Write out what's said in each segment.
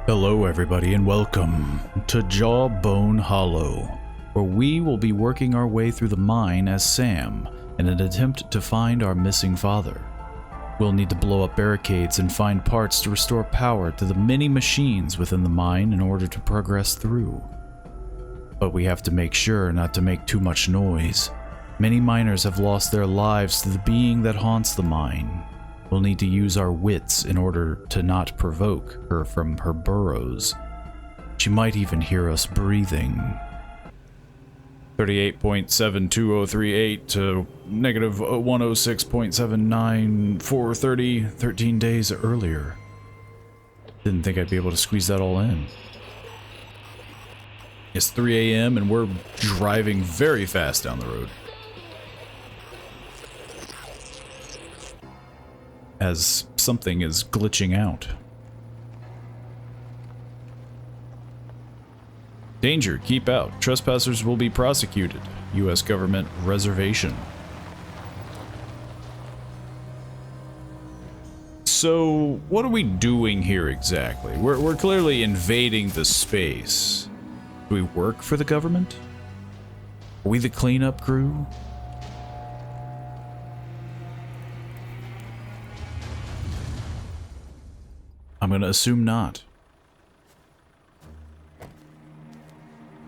Hello everybody and welcome to Jawbone Hollow, where we will be working our way through the mine as Sam in an attempt to find our missing father. We'll need to blow up barricades and find parts to restore power to the many machines within the mine in order to progress through. But we have to make sure not to make too much noise. Many miners have lost their lives to the being that haunts the mine. We'll need to use our wits in order to not provoke her from her burrows. She might even hear us breathing. 38.72038 to negative 106.79430, 13 days earlier. Didn't think I'd be able to squeeze that all in. It's 3 a.m. and we're driving very fast down the road. As something is glitching out. Danger, keep out. Trespassers will be prosecuted. U.S. government reservation. So, what are we doing here exactly? We're clearly invading the space. Do we work for the government? Are we the cleanup crew? I'm gonna assume not.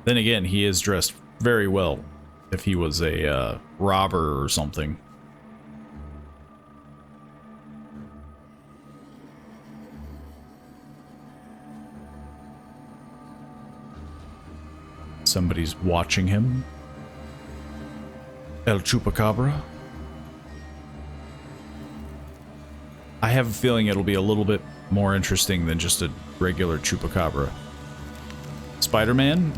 Then again, he is dressed very well. If he was a robber or something. Somebody's watching him. El Chupacabra. I have a feeling it'll be a little bit more interesting than just a regular Chupacabra. Spider-Man?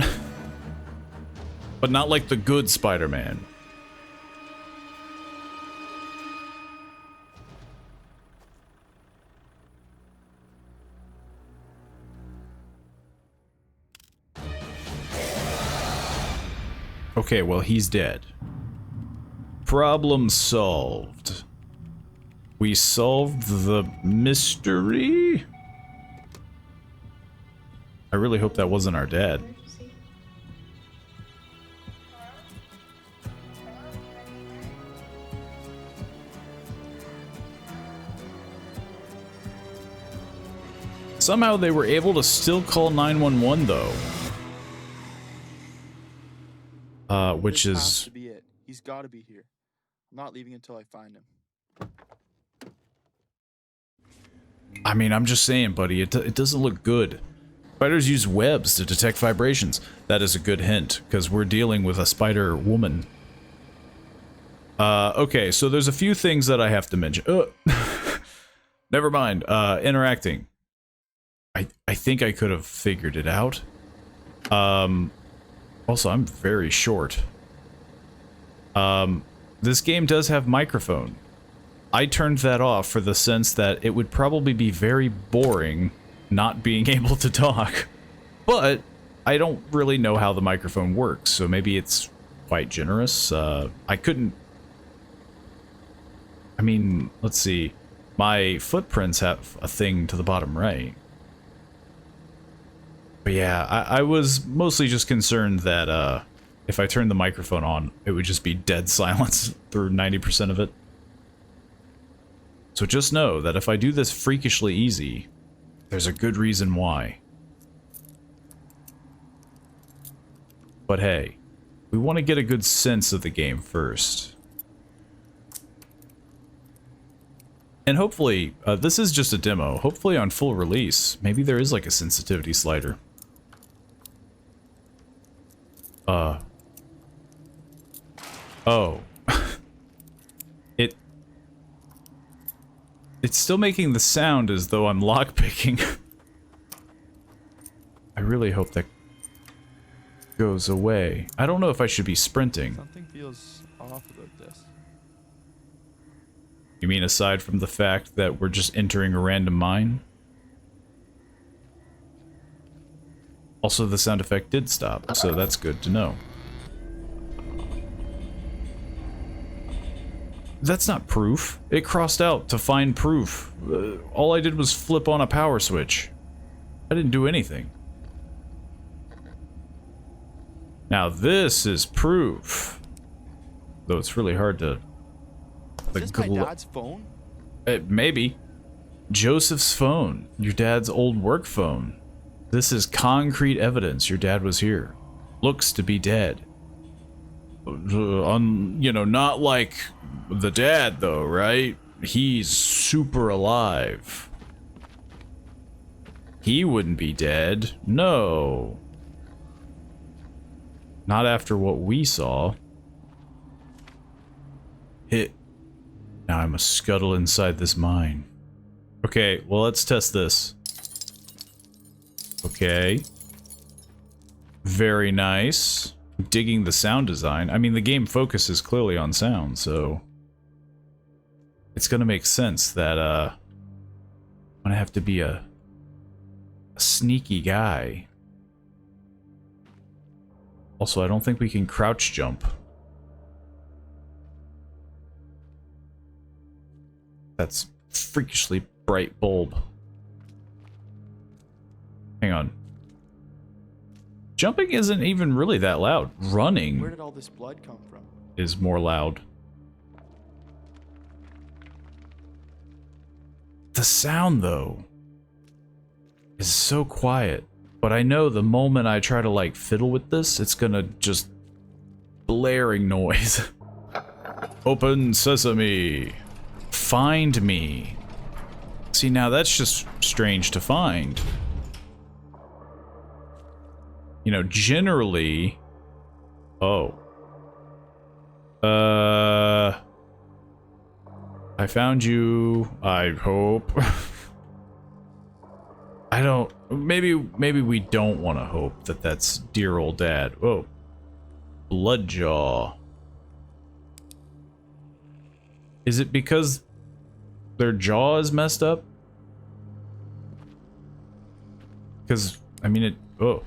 But not like the good Spider-Man. Okay, well, he's dead. Problem solved. We solved the mystery? I really hope that wasn't our dad. Somehow they were able to still call 911 though. Which is... Has to be it. He's got to be here. I'm not leaving until I find him. I mean, I'm just saying, buddy, it doesn't look good. Spiders use webs to detect vibrations. That is a good hint, because we're dealing with a spider woman. Okay, so there's a few things that I have to mention. Never mind. Interacting. I think I could have figured it out. Also, I'm very short. This game does have microphone. I turned that off for the sense that it would probably be very boring not being able to talk. But I don't really know how the microphone works, so maybe it's quite generous. I couldn't... I mean, let's see. My footprints have a thing to the bottom right. But yeah, I was mostly just concerned that if I turned the microphone on, it would just be dead silence through 90% of it. So just know that if I do this freakishly easy, there's a good reason why. But hey, we want to get a good sense of the game first. And hopefully, this is just a demo. Hopefully on full release, maybe there is like a sensitivity slider. Oh. It's still making the sound as though I'm lockpicking. I really hope that goes away. I don't know if I should be sprinting. Something feels off about this. You mean aside from the fact that we're just entering a random mine? Also, the sound effect did stop, so that's good to know. That's not proof. It crossed out to find proof. All I did was flip on a power switch. I didn't do anything. Now this is proof. Though it's really hard to... Is this my dad's phone? Maybe. Joseph's phone. Your dad's old work phone. This is concrete evidence your dad was here. Looks to be dead. You know, not like the dad though, right? He's super alive. He wouldn't be dead. No. Not after what we saw. Now I must scuttle inside this mine. Okay, well, let's test this. Okay. Very nice. Digging the sound design. I mean, the game focuses clearly on sound, so... it's gonna make sense that, I'm gonna have to be a sneaky guy. Also, I don't think we can crouch jump. That's freakishly bright bulb. Hang on. Jumping isn't even really that loud. Running... Where did all this blood come from? ...is more loud. The sound, though, is so quiet. But I know the moment I try to, like, fiddle with this, it's gonna just... blaring noise. Open sesame. Find me. See, now that's just strange to find. You know, generally... Oh. I found you, I hope. I don't... Maybe we don't want to hope that that's dear old dad. Oh. Bloodjaw. Is it because their jaw is messed up? Because, I mean, it... Oh.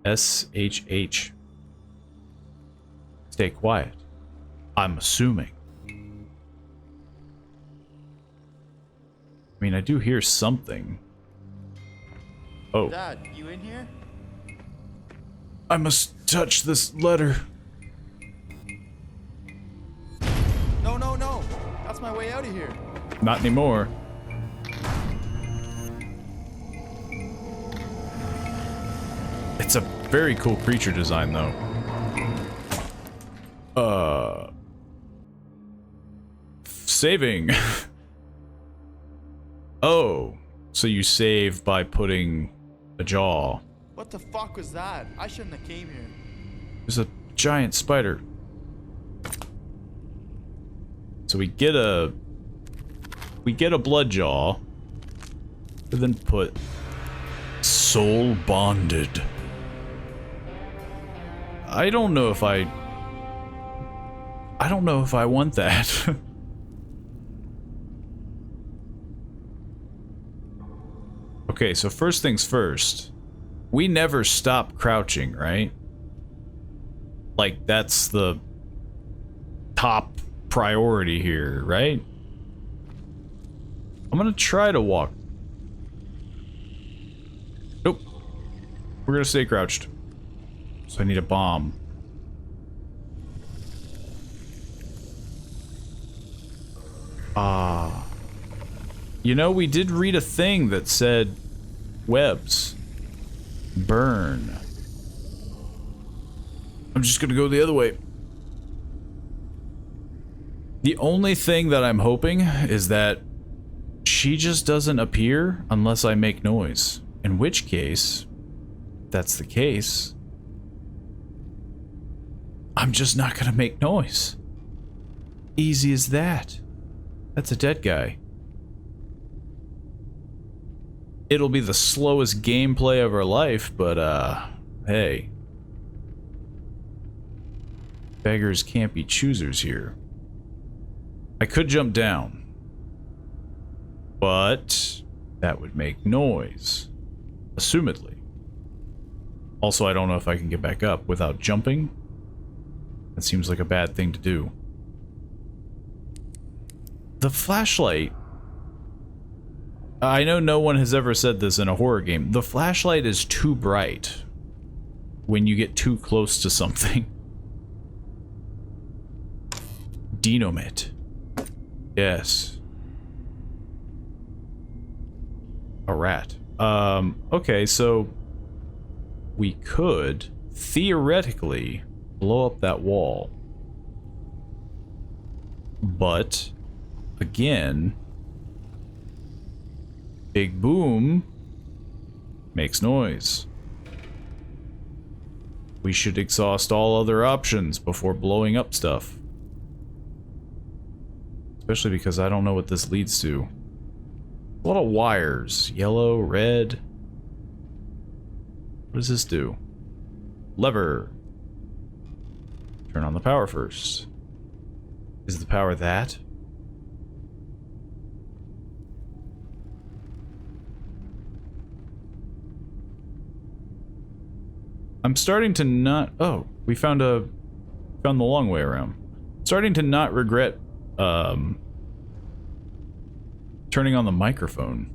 S-H-H. Stay quiet. I'm assuming. I mean, I do hear something. Oh. Dad, you in here? I must touch this letter. No, no, no. That's my way out of here. Not anymore. It's a very cool creature design, though. Saving. Oh, so you save by putting a jaw. What the fuck was that? I shouldn't have came here. There's a giant spider. So we get a blood jaw, and then put soul bonded. I don't know if I want that. Okay, so first things first. We never stop crouching, right? Like, that's the top priority here, right? I'm gonna try to walk. Nope. We're gonna stay crouched. So I need a bomb. Ah. You know, we did read a thing that said webs. Burn. I'm just gonna go the other way. The only thing that I'm hoping is that she just doesn't appear unless I make noise. In which case, if that's the case, I'm just not gonna make noise. Easy as that. That's a dead guy. It'll be the slowest gameplay of our life, but hey. Beggars can't be choosers here. I could jump down, but that would make noise, assumedly. Also, I don't know if I can get back up without jumping. That seems like a bad thing to do. The flashlight I know no one has ever said this in a horror game. The flashlight is too bright when you get too close to something. Dynamite. Yes. A rat. Okay, so we could theoretically blow up that wall. But again, big boom makes noise. We should exhaust all other options before blowing up stuff. Especially because I don't know what this leads to. A lot of wires. Yellow, red. What does this do? Lever. Turn on the power first. Is the power that? I'm starting to not... Oh, we found the long way around. Starting to not regret turning on the microphone.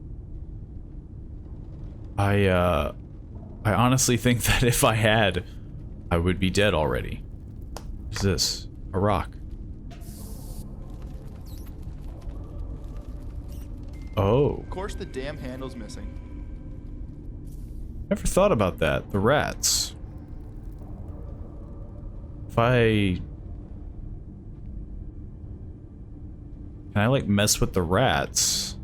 I honestly think that if I had, I would be dead already. What is this? A rock. Oh. Of course the damn handle's missing. Never thought about that. The rats. If I... Can I, like, mess with the rats?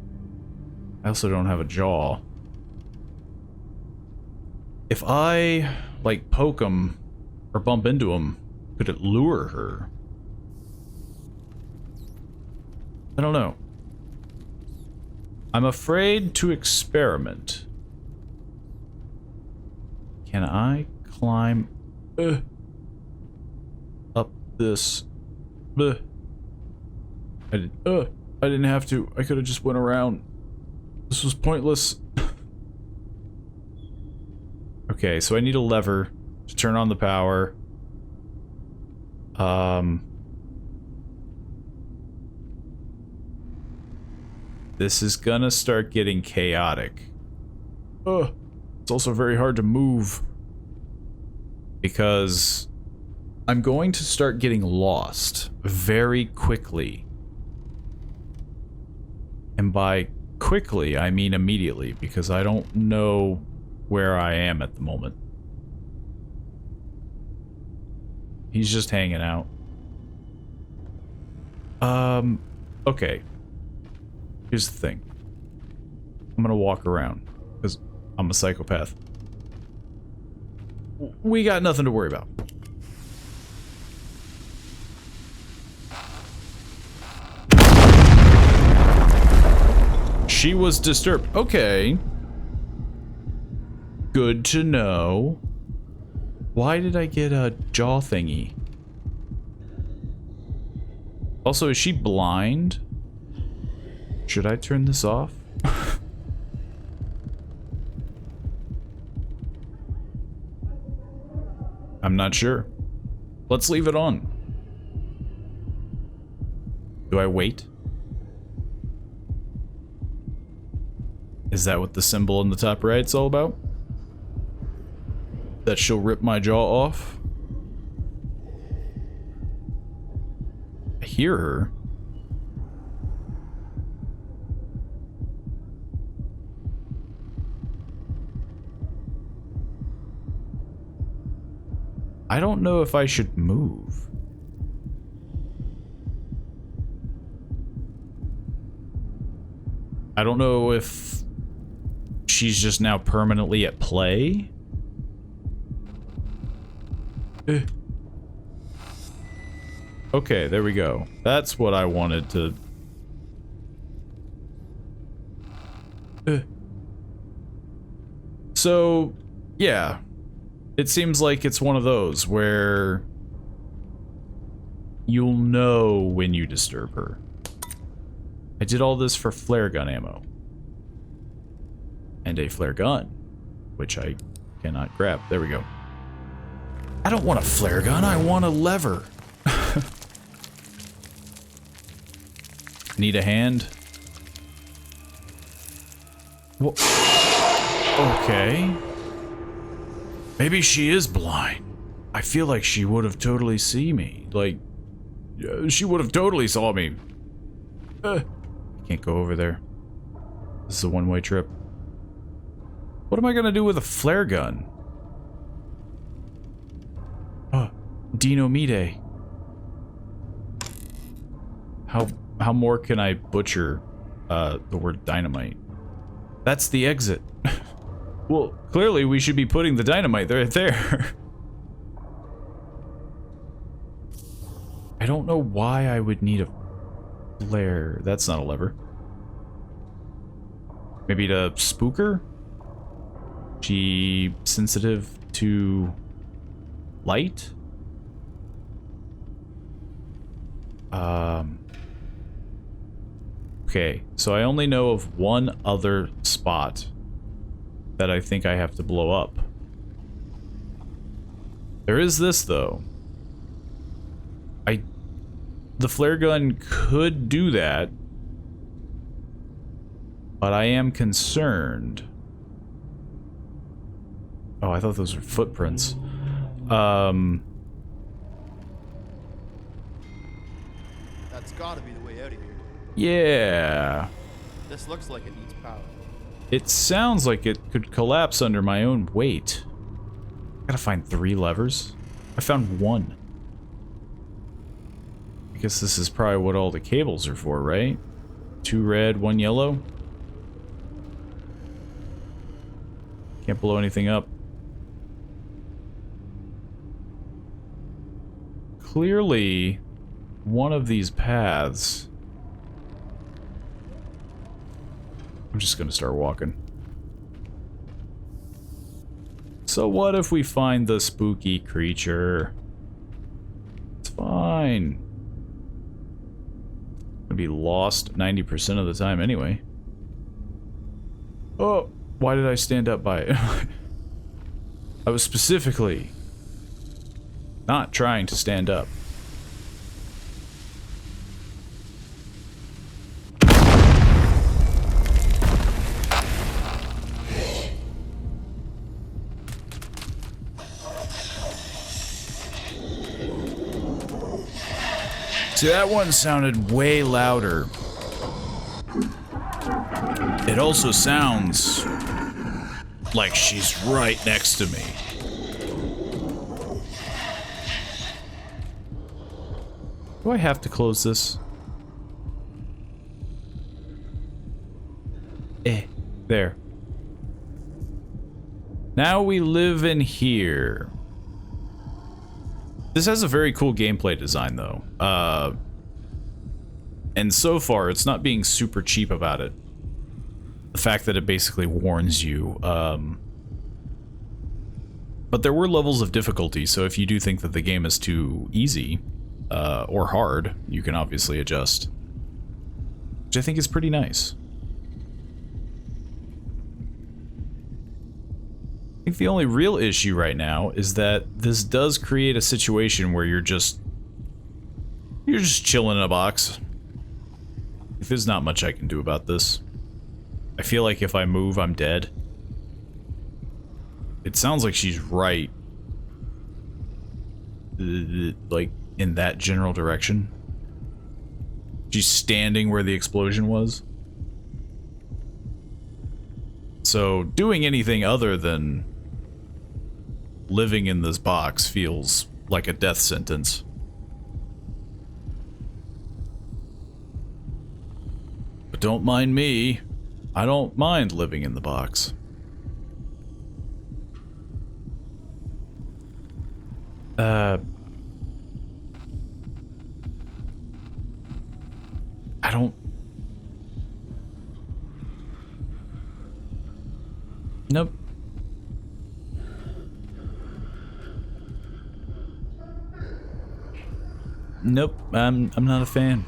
I also don't have a jaw. If I, like, poke them or bump into them, could it lure her? I don't know. I'm afraid to experiment. Can I climb up this? I didn't have to. I could have just went around. This was pointless. Okay, so I need a lever to turn on the power. This is gonna start getting chaotic. It's also very hard to move because I'm going to start getting lost very quickly. And by quickly, I mean immediately, because I don't know where I am at the moment. He's just hanging out. Okay. Here's the thing. I'm gonna walk around, because I'm a psychopath. We got nothing to worry about. She was disturbed. Okay. Good to know. Why did I get a jaw thingy? Also, is she blind? Should I turn this off? I'm not sure. Let's leave it on. Do I wait? Is that what the symbol in the top right's all about? That she'll rip my jaw off? I hear her. I don't know if I should move. I don't know if she's just now permanently at play. Okay, there we go. That's what I wanted to... So, yeah. It seems like it's one of those where you'll know when you disturb her. I did all this for flare gun ammo. And a flare gun, which I cannot grab. There we go. I don't want a flare gun, I want a lever. Need a hand? Well, okay. Maybe she is blind. I feel like she would have totally seen me. Like, she would have totally saw me. Can't go over there. This is a one-way trip. What am I gonna do with a flare gun? Oh, Dynamite. How more can I butcher the word dynamite? That's the exit. Well, clearly we should be putting the dynamite right there. I don't know why I would need a flare. That's not a lever. Maybe to spook her? She sensitive to light? Okay, so I only know of one other spot that I think I have to blow up. There is this, though. The flare gun could do that, but I am concerned. Oh, I thought those were footprints. That's gotta be the way out of here. Yeah. This looks like it needs power. It sounds like it could collapse under my own weight. Gotta find 3 levers. I found 1. I guess this is probably what all the cables are for, right? 2 red, 1 yellow. Can't blow anything up. Clearly, one of these paths... I'm just gonna start walking. So what if we find the spooky creature? It's fine. I'm gonna be lost 90% of the time anyway. Oh, why did I stand up by it? I was specifically not trying to stand up. See, that one sounded way louder. It also sounds like she's right next to me. Do I have to close this? There. Now we live in here. This has a very cool gameplay design, though. And so far, it's not being super cheap about it. The fact that it basically warns you. But there were levels of difficulty, so if you do think that the game is too easy, or hard, you can obviously adjust. Which I think is pretty nice. I think the only real issue right now is that this does create a situation where you're just chilling in a box. There's not much I can do about this. I feel like if I move, I'm dead. It sounds like she's right. Like, in that general direction. She's standing where the explosion was. So, doing anything other than living in this box feels like a death sentence. But don't mind me. I don't mind living in the box. I don't... Nope. Nope, I'm not a fan.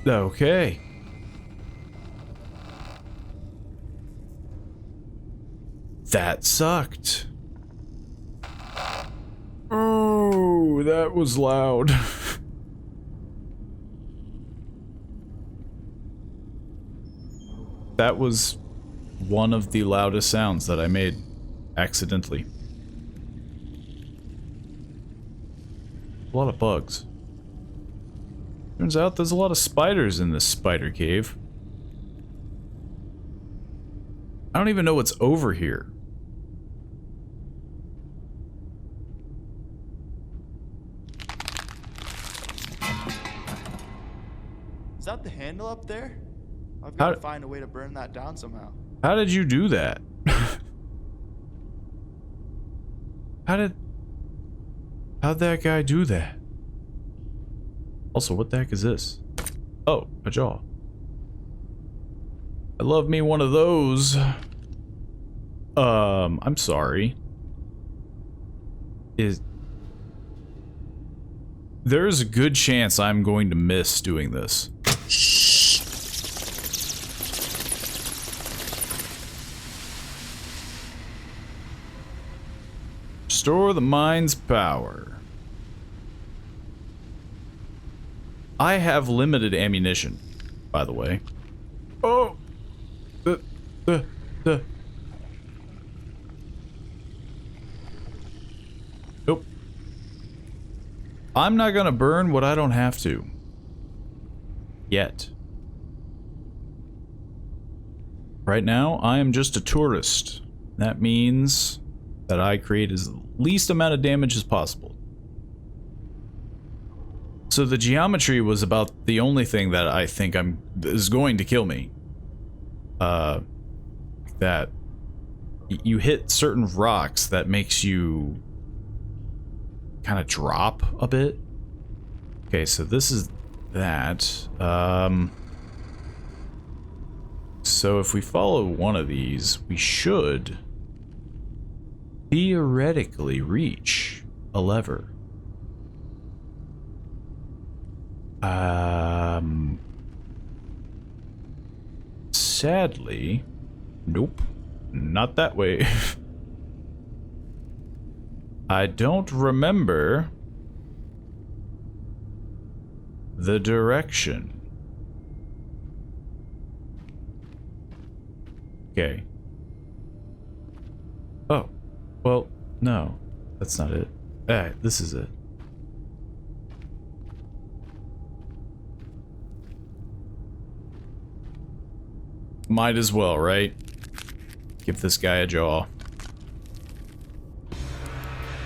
Okay. That sucked. Ooh, that was loud. That was one of the loudest sounds that I made accidentally. A lot of bugs. Turns out there's a lot of spiders in this spider cave. I don't even know what's over here. Is that the handle up there? I've got to find a way to burn that down somehow. How did you do that? How'd that guy do that? Also, what the heck is this? Oh, a jaw. I love me one of those. I'm sorry. There's a good chance I'm going to miss doing this. Restore the mind's power. I have limited ammunition, by the way. Oh! Nope. I'm not gonna burn what I don't have to. Yet. Right now, I am just a tourist. That means that I create as least amount of damage as possible. So the geometry was about the only thing that I think is going to kill me. That you hit certain rocks that makes you kind of drop a bit. Okay, so this is that. So if we follow one of these, we should theoretically reach a lever. Sadly, nope, not that way. I don't remember the direction. Okay. Oh, well, no, that's not it. This is it. Might as well, right? Give this guy a jaw.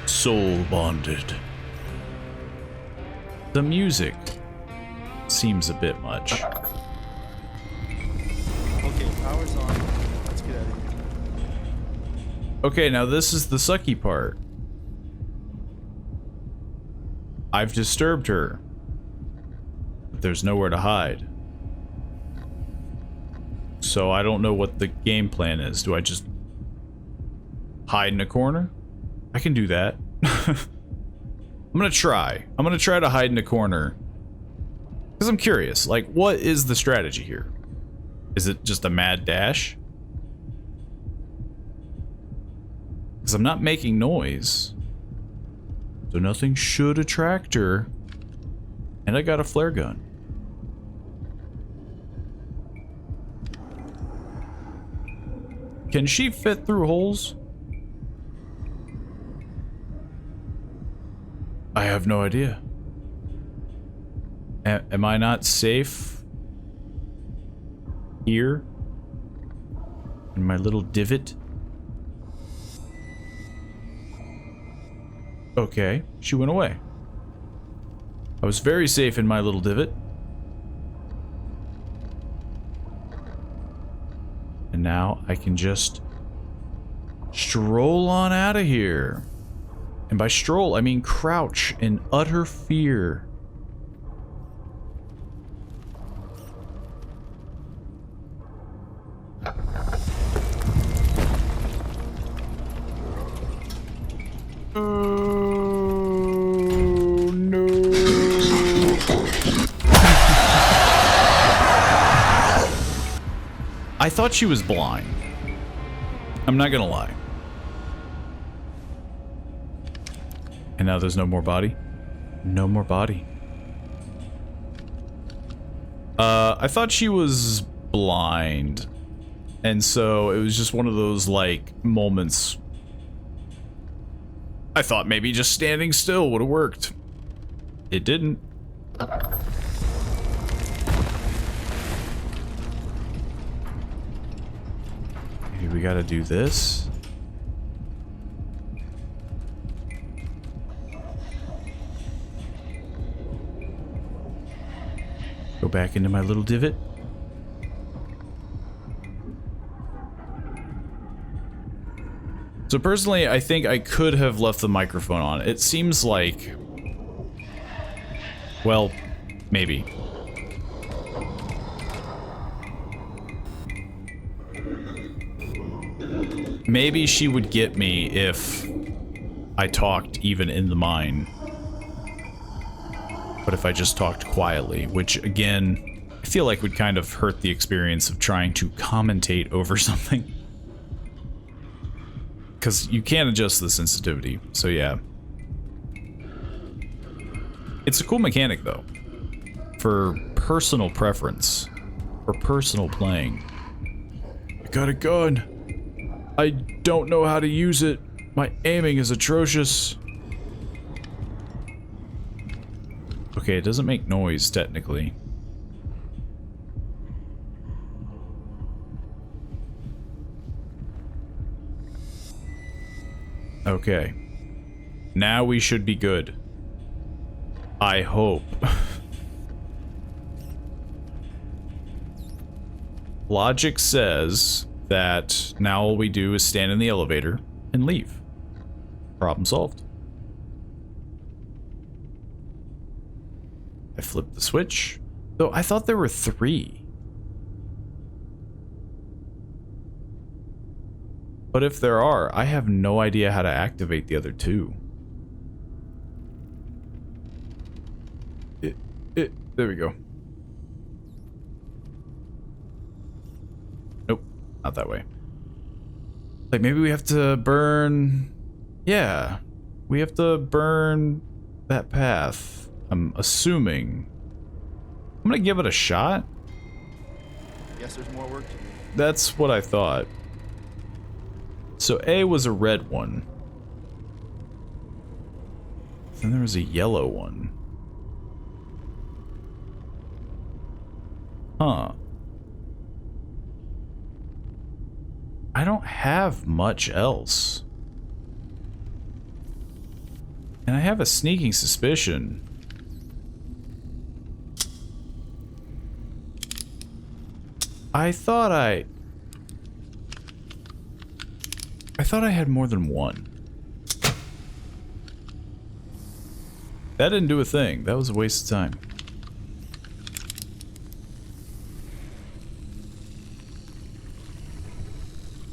Soul bonded. The music seems a bit much. Okay, power's on. Let's get out of here. Okay, now this is the sucky part. I've disturbed her. But there's nowhere to hide. So I don't know what the game plan is. Do I just hide in a corner? I can do that. I'm gonna try. I'm gonna try to hide in a corner. Because I'm curious, like, what is the strategy here? Is it just a mad dash? Because I'm not making noise. So nothing should attract her. And I got a flare gun. Can she fit through holes? I have no idea. Am I not safe here? In my little divot? Okay, she went away. I was very safe in my little divot. And now I can just stroll on out of here. And by stroll, I mean crouch in utter fear. Oh, no. I thought she was blind. I'm not gonna lie. And now there's no more body? No more body. I thought she was blind. And so it was just one of those, like, moments. I thought maybe just standing still would have worked. It didn't. Maybe we gotta do this. Go back into my little divot. So personally, I think I could have left the microphone on. It seems like... well, maybe. Maybe she would get me if I talked even in the mine. But if I just talked quietly, which again, I feel like would kind of hurt the experience of trying to commentate over something. Because you can't adjust the sensitivity, so yeah. It's a cool mechanic though. For personal preference. For personal playing. I got a gun. I don't know how to use it. My aiming is atrocious. Okay, it doesn't make noise, technically. Okay. Now we should be good. I hope. Logic says that now all we do is stand in the elevator and leave. Problem solved. I flipped the switch. Though I thought there were 3. But if there are, I have no idea how to activate the other 2. There we go. Nope, not that way. Like maybe we have to burn... yeah, we have to burn that path. I'm assuming. I'm gonna give it a shot. Guess there's more work to do. That's what I thought. So A was a red one. Then there was a yellow one. Huh. I don't have much else. And I have a sneaking suspicion. I thought I had more than one. That didn't do a thing. That was a waste of time.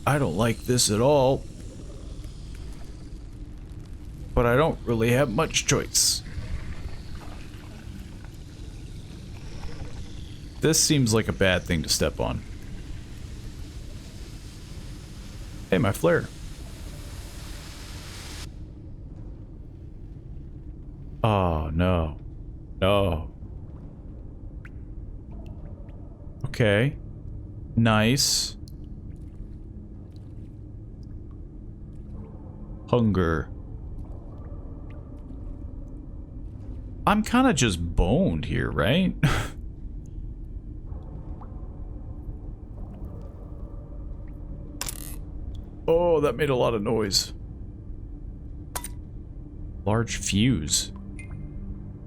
I don't like this at all. But I don't really have much choice. This seems like a bad thing to step on. Hey, my flare. Oh, no. No. Okay. Nice. Hunger. I'm kind of just boned here, right? Oh, that made a lot of noise. Large fuse.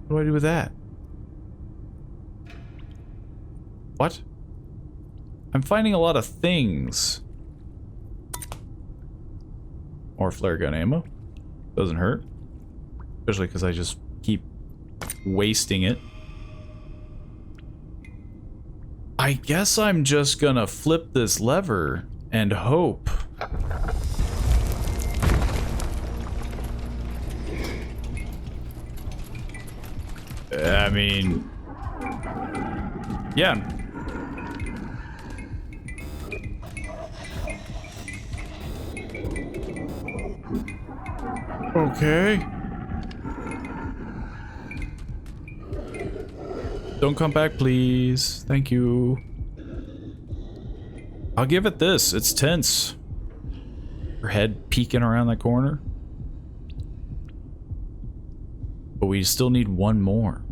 What do I do with that? What? I'm finding a lot of things. More flare gun ammo. Doesn't hurt. Especially because I just keep wasting it. I guess I'm just gonna flip this lever and hope. I mean, yeah. Okay. Don't come back, please. Thank you. I'll give it this. It's tense. Her head peeking around the corner. But we still need one more.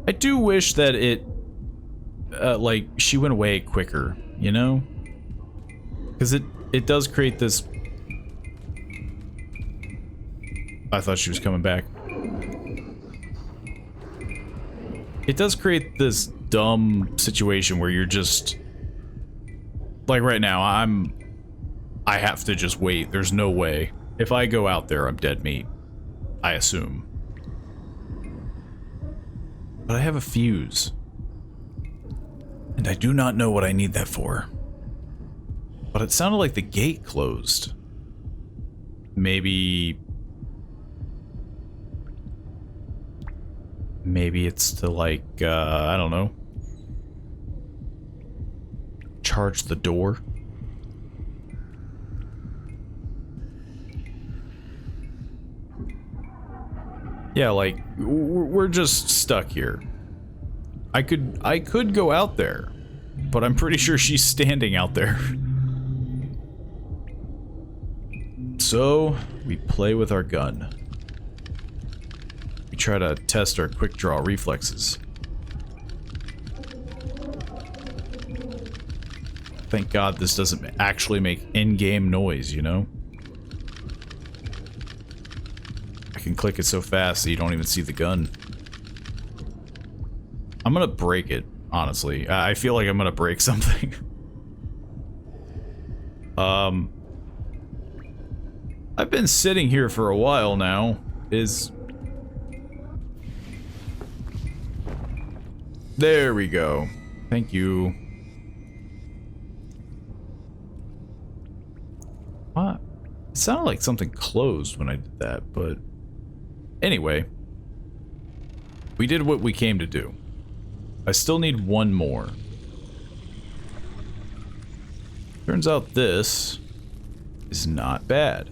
I do wish that it, like, she went away quicker, you know? Because it does create this... I thought she was coming back. It does create this dumb situation where you're just... Like right now, I have to just wait. There's no way. If I go out there, I'm dead meat. I assume. But I have a fuse. And I do not know what I need that for. But it sounded like the gate closed. Maybe it's to, like, I don't know. Charge the door. Yeah, like, we're just stuck here. I could go out there, but I'm pretty sure she's standing out there. So, we play with our gun. We try to test our quick draw reflexes. Thank God this doesn't actually make in-game noise, you know? I can click it so fast that you don't even see the gun. I'm gonna break it, honestly. I feel like I'm gonna break something. I've been sitting here for a while now. There we go. Thank you. What? It sounded like something closed when I did that, but... Anyway. We did what we came to do. I still need one more. Turns out this is not bad.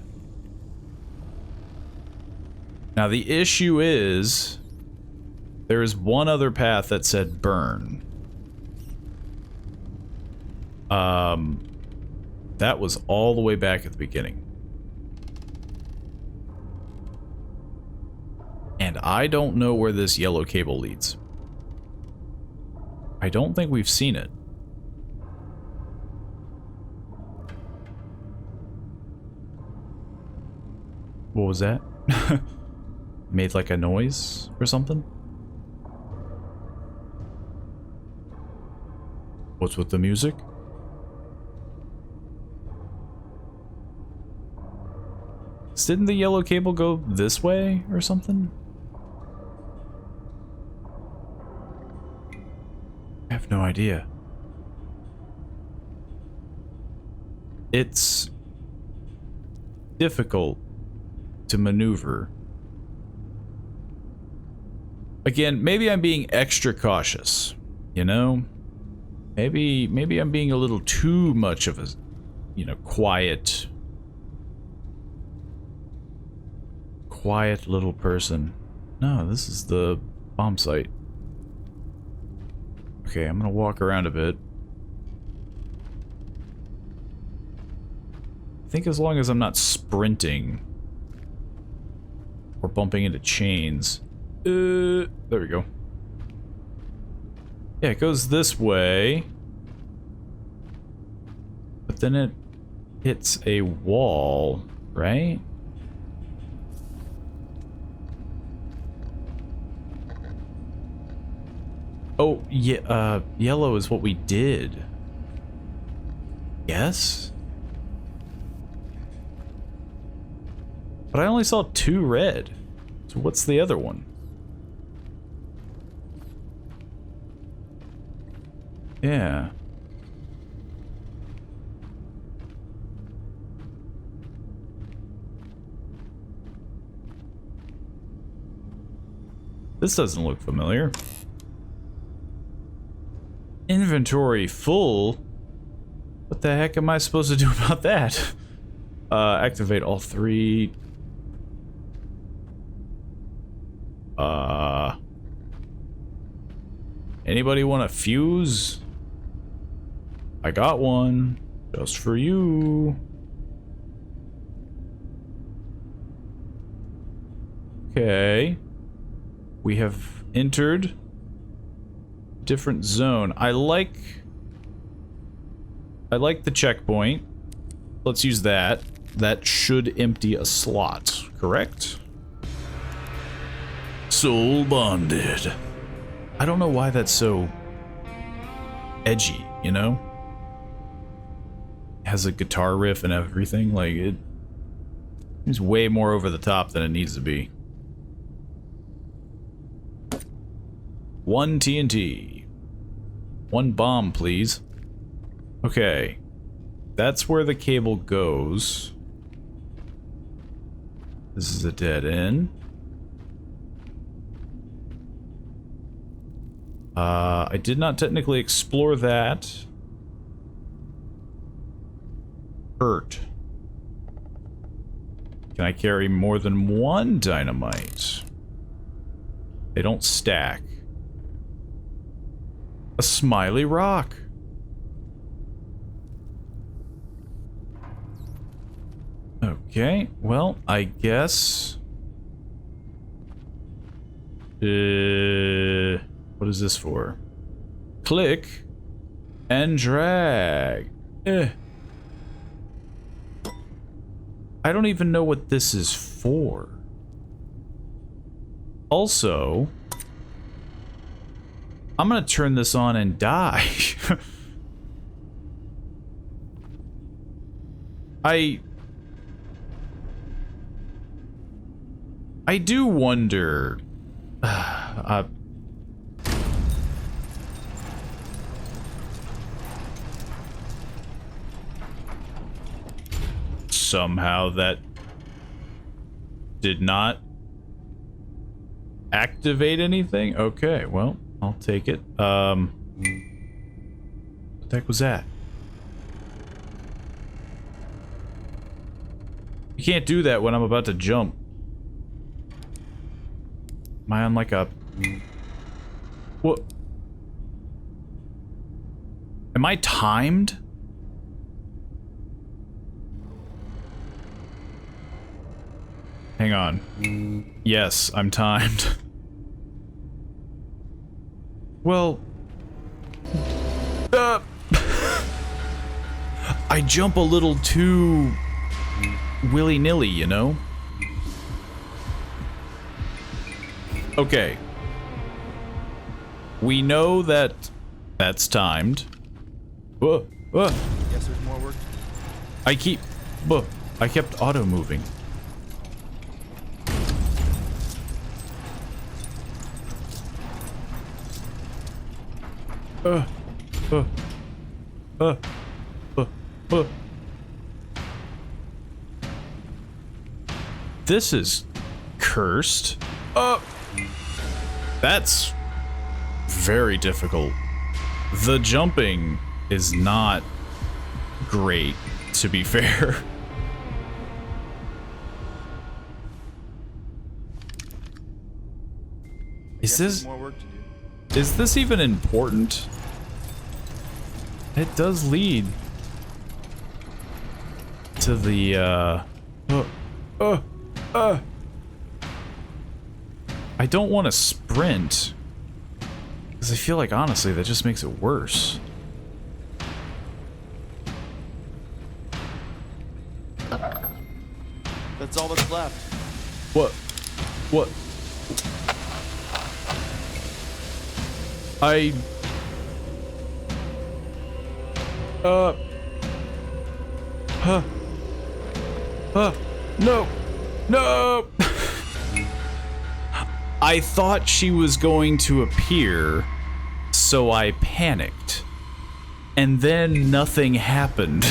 Now the issue is there is one other path that said burn. That was all the way back at the beginning. And I don't know where this yellow cable leads. I don't think we've seen it. What was that? Made like a noise or something? What's with the music? Didn't the yellow cable go this way or something? I have no idea. It's difficult to maneuver. Again, maybe I'm being extra cautious, you know? Maybe I'm being a little too much of a, you know, quiet little person. No, this is the bomb site. Okay, I'm gonna walk around a bit. I think as long as I'm not sprinting or bumping into chains. There we go. Yeah, it goes this way. But then it hits a wall, right? Oh, yeah, yellow is what we did. Yes? But I only saw 2 red. So what's the other one? Yeah. This doesn't look familiar. Inventory full? What the heck am I supposed to do about that? Activate all 3. Anybody want a fuse? I got one. Just for you. Okay. We have entered a different zone. I like the checkpoint. Let's use that. That should empty a slot, correct? Soul bonded. I don't know why that's so edgy, you know? Has a guitar riff and everything. Like, it seems way more over the top than it needs to be. 1 TNT. 1 bomb, please. Okay. That's where the cable goes. This is a dead end. I did not technically explore that. Hurt. Can I carry more than 1 dynamite? They don't stack. A smiley rock. Okay, well, I guess... what is this for? Click and drag. I don't even know what this is for. Also, I'm gonna turn this on and die. I do wonder. Somehow that did not activate anything? Okay, well, I'll take it. What the heck was that? You can't do that when I'm about to jump. Am I on like a... What? Am I timed? Hang on. Yes, I'm timed. Well... I jump a little too... willy-nilly, you know? Okay. We know that that's timed. Guess there's more work. I kept auto-moving. This is cursed. That's very difficult. The jumping is not great, to be fair. Is this more work to do? Is this even important? It does lead to the I don't want to sprint because I feel like honestly that just makes it worse. That's all that's left. What? No! I thought she was going to appear, so I panicked. And then nothing happened.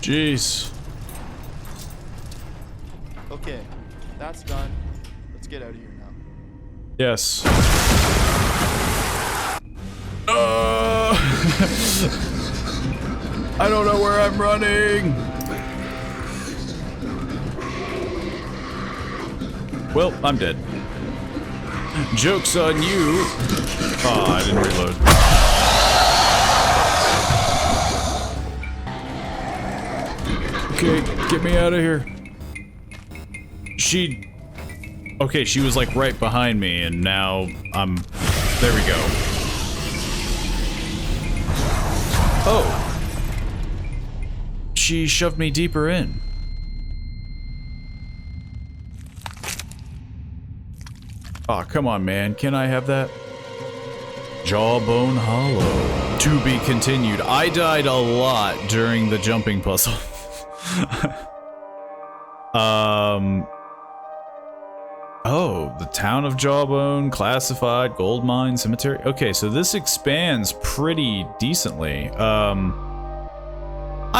Jeez. Okay, that's done. Let's get out of here now. Yes. I don't know where I'm running. Well, I'm dead. Joke's on you. Oh, I didn't reload. Okay, get me out of here. Okay, she was like right behind me, and now I'm... There we go. Oh. She shoved me deeper in. Aw, come on, man. Can I have that? Jawbone Hollow. To be continued. I died a lot during the jumping puzzle. Oh, the town of Jawbone, classified, gold mine, cemetery. Okay, so this expands pretty decently. I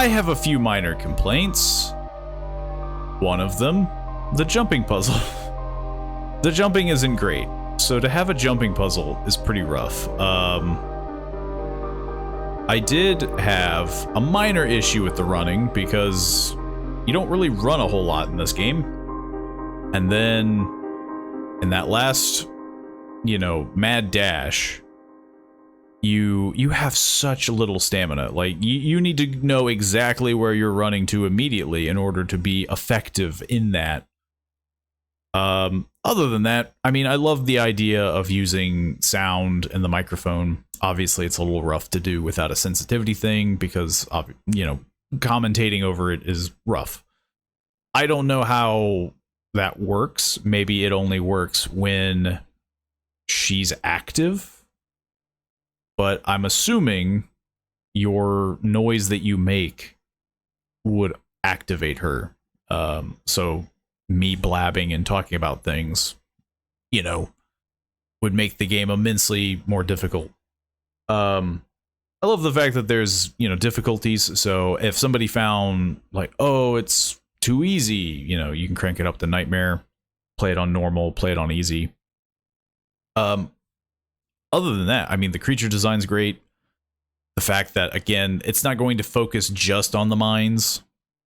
have a few minor complaints. One of them, the jumping puzzle. The jumping isn't great, so to have a jumping puzzle is pretty rough. I did have a minor issue with the running because you don't really run a whole lot in this game. And then in that last, you know, mad dash, you have such little stamina. Like, you need to know exactly where you're running to immediately in order to be effective in that. Other than that, I mean, I love the idea of using sound and the microphone. Obviously, it's a little rough to do without a sensitivity thing because, you know, commentating over it is rough. I don't know how that works. Maybe it only works when she's active, but I'm assuming your noise that you make would activate her. So me blabbing and talking about things, you know, would make the game immensely more difficult. I love the fact that there's, you know, difficulties. So if somebody found like, oh, it's too easy, you know, you can crank it up to nightmare, play it on normal, play it on easy. Other than that, I mean, the creature design's great. The fact that, again, it's not going to focus just on the mines.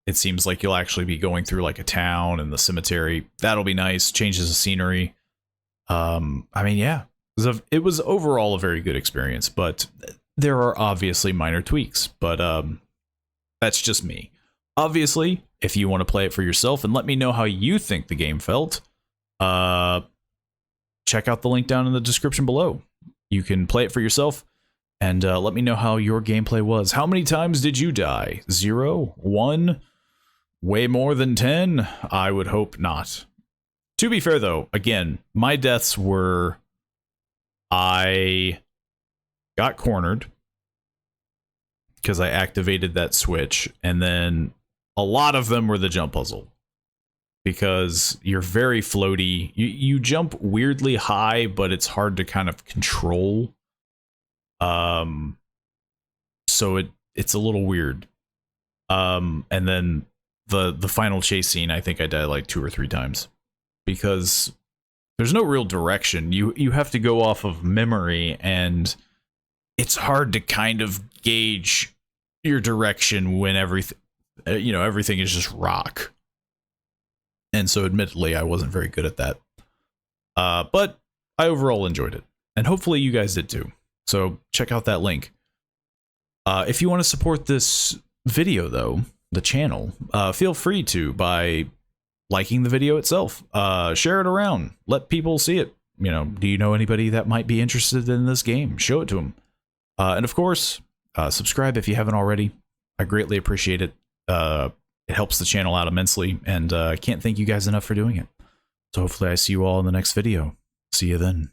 It seems like you'll actually be going through like a town and the cemetery. That'll be nice. Changes the scenery. I mean, yeah, it was overall a very good experience, but there are obviously minor tweaks, but that's just me. Obviously, if you want to play it for yourself and let me know how you think the game felt, check out the link down in the description below. You can play it for yourself and let me know how your gameplay was. How many times did you die? 0? 1? Way more than 10? I would hope not. To be fair, though, again, my deaths were... I got cornered because I activated that switch, and then a lot of them were the jump puzzle. Because you're very floaty. You jump weirdly high, but it's hard to kind of control. So it's a little weird. And then the final chase scene, I think I died like 2 or 3 times. Because there's no real direction. You have to go off of memory, and it's hard to kind of gauge your direction when everything, you know, everything is just rock. And so admittedly, I wasn't very good at that. But I overall enjoyed it. And hopefully you guys did too. So check out that link. If you want to support this video, though, the channel, feel free to by liking the video itself. Share it around. Let people see it. You know, do you know anybody that might be interested in this game? Show it to them. And of course, subscribe if you haven't already. I greatly appreciate it. It helps the channel out immensely, and I can't thank you guys enough for doing it. So hopefully I see you all in the next video. See you then.